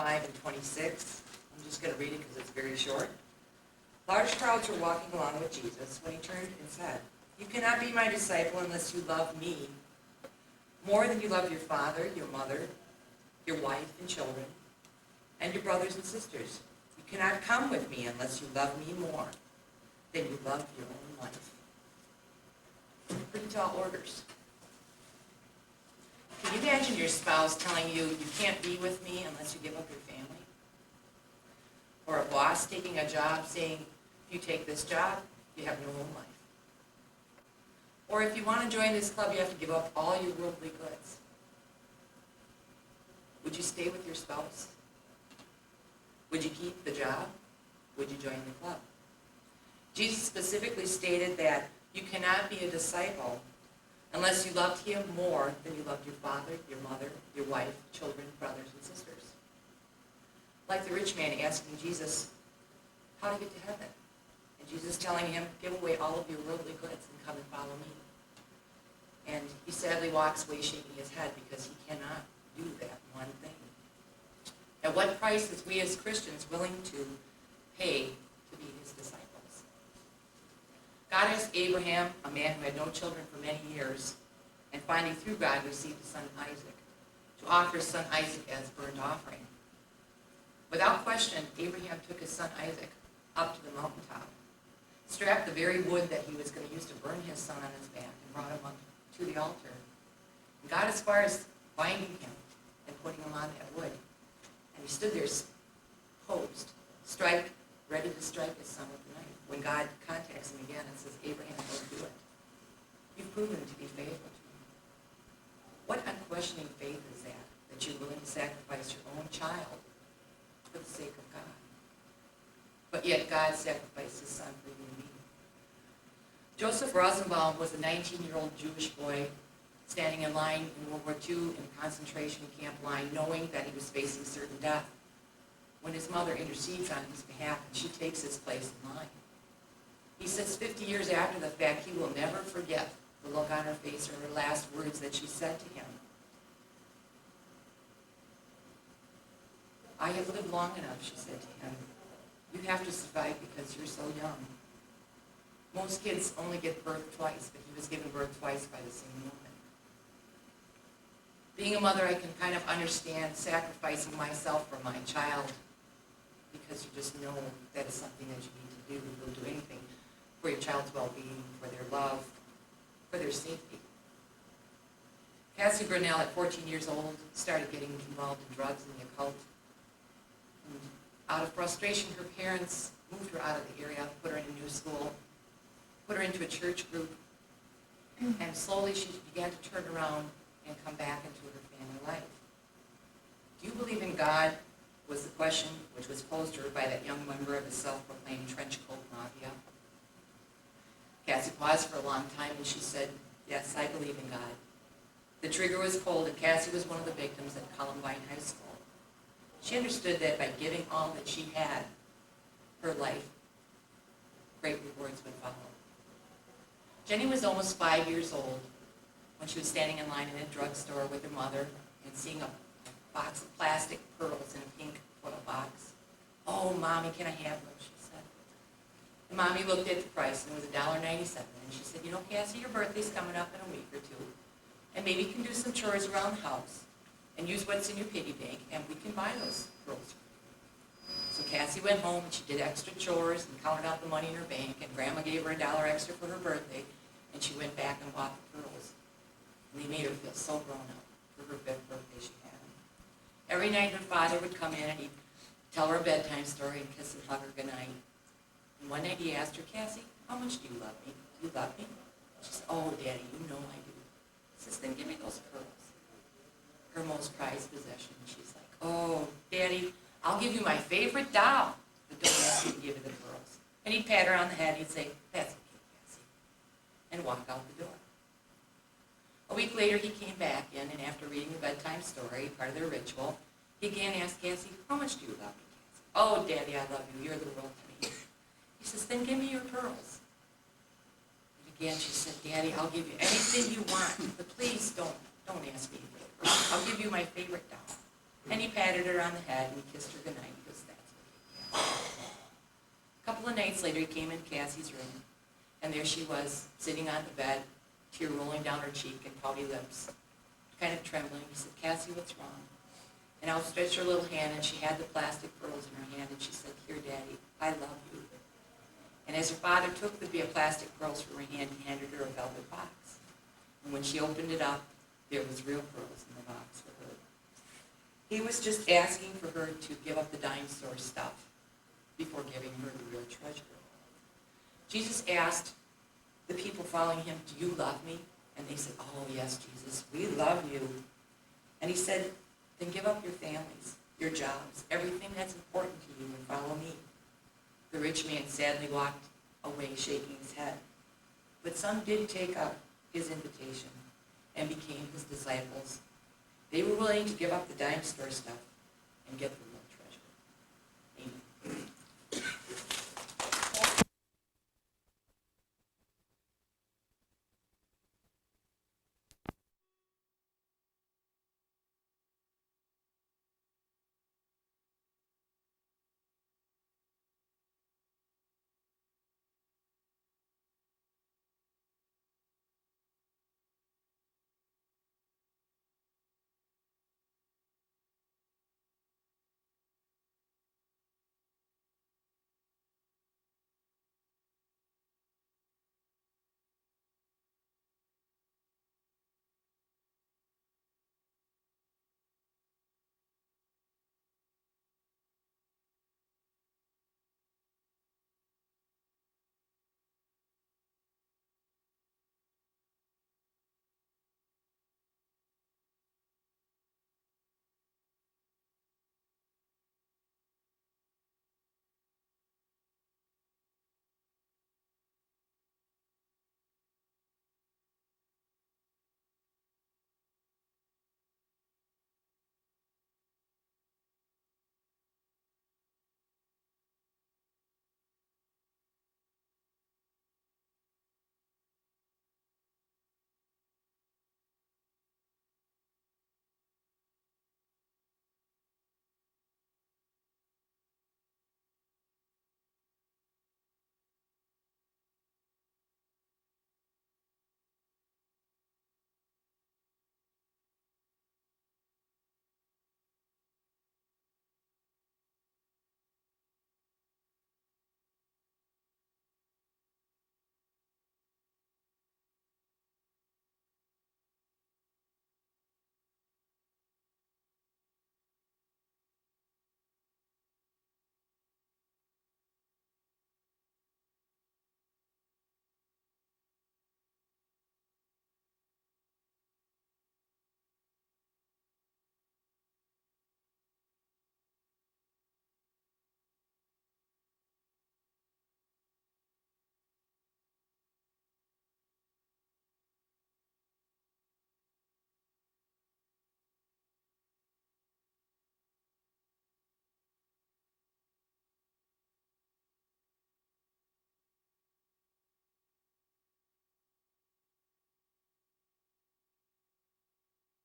25 and 26. I'm just going to read it because it's very short. Large crowds were walking along with Jesus when he turned and said, "You cannot be my disciple unless you love me more than you love your father, your mother, your wife and children, and your brothers and sisters. You cannot come with me unless you love me more than you love your own life." Pretty tall orders. Can you imagine your spouse telling you, "You can't be with me unless you give up your family"? Or a boss taking a job saying, "If you take this job, you have no home life." Or if you want to join this club, you have to give up all your worldly goods. Would you stay with your spouse? Would you keep the job? Would you join the club? Jesus specifically stated that you cannot be a disciple unless you loved him more than you loved your father, your mother, your wife, children, brothers, and sisters. Like the rich man asking Jesus how to get to heaven. And Jesus telling him, "Give away all of your worldly goods and come and follow me." And he sadly walks away shaking his head because he cannot do that one thing. At what price is we as Christians willing to pay to be his disciples? God asked Abraham, a man who had no children for many years, and finally through God received his son Isaac, to offer his son Isaac as burnt offering. Without question, Abraham took his son Isaac up to the mountaintop, strapped the very wood that he was going to use to burn his son on his back, and brought him up to the altar. And got as far as binding him and putting him on that wood. And he stood there posed, ready to strike his son with the knife. When God contacts him again and says, "Abraham, don't do it. You've proven to be faithful to me." What unquestioning faith is that? That you're willing to sacrifice your own child for the sake of God. But yet God sacrificed his son for you and me. Joseph Rosenbaum was a 19-year-old Jewish boy standing in line in World War II in a concentration camp line, knowing that he was facing certain death, when his mother intercedes on his behalf and she takes his place in line. He says 50 years after the fact, he will never forget the look on her face or her last words that she said to him. "I have lived long enough," she said to him. "You have to survive because you're so young." Most kids only give birth twice, but he was given birth twice by the same woman. Being a mother, I can kind of understand sacrificing myself for my child because you just know that is something that you need to do. You'll do anything for your child's well-being, for their love, for their safety. Cassie Grinnell, at 14 years old, started getting involved in drugs and the occult. And out of frustration, her parents moved her out of the area, put her in a new school, put her into a church group, and slowly she began to turn around and come back into her family life. "Do you believe in God?" was the question which was posed to her by that young member of the self-proclaimed trench coat mafia. Cassie paused for a long time and she said, "Yes, I believe in God." The trigger was pulled and Cassie was one of the victims at Columbine High School. She understood that by giving all that she had, her life, great rewards would follow. Jenny was almost 5 years old when she was standing in line in a drugstore with her mother and seeing a box of plastic pearls in a pink foil box. "Oh, Mommy, can I have those?" she said. And Mommy looked at the price and it was $1.97. And she said, "You know, Cassie, your birthday's coming up in a week or two. And maybe you can do some chores around the house and use what's in your piggy bank and we can buy those pearls." So Cassie went home and she did extra chores and counted out the money in her bank, and Grandma gave her $1 extra for her birthday, and she went back and bought the pearls. And they made her feel so grown up for her 5th birthday she had. Every night her father would come in and he'd tell her a bedtime story and kiss and hug her goodnight. And one night he asked her, "Cassie, how much do you love me? Do you love me?" She said, "Oh, Daddy, you know I do." He says, "Then give me those pearls." Her most prized possession. She's like, "Oh, Daddy, I'll give you my favorite doll, but don't ask me to give you the pearls." And he'd pat her on the head and he'd say, "That's okay, Cassie," and walk out the door. A week later, he came back in, and after reading the bedtime story, part of their ritual, he again asked Cassie, "How much do you love me, Cassie?" "Oh, Daddy, I love you. You're the world to me." He says, "Then give me your pearls." And again, she said, "Daddy, I'll give you anything you want, but please don't ask me for the pearls. I'll give you my favorite doll." And he patted her on the head and he kissed her goodnight because that's what he did. A couple of nights later, he came in Cassie's room, and there she was, sitting on the bed, tear rolling down her cheek and pouty lips, kind of trembling. He said, "Cassie, what's wrong?" And outstretched her little hand, and she had the plastic pearls in her hand, and she said, "Here, Daddy, I love you." And as her father took the plastic pearls from her hand, he handed her a velvet box. And when she opened it up, there was real pearls in the box for her. He was just asking for her to give up the dime store stuff before giving her the real treasure. Jesus asked the people following him, "Do you love me?" And they said, "Oh, yes, Jesus, we love you." And he said, "Then give up your families, your jobs, everything that's important to you, and follow me." The rich man sadly walked away, shaking his head. But some did take up his invitation and became his disciples. They were willing to give up the dime store stuff and get the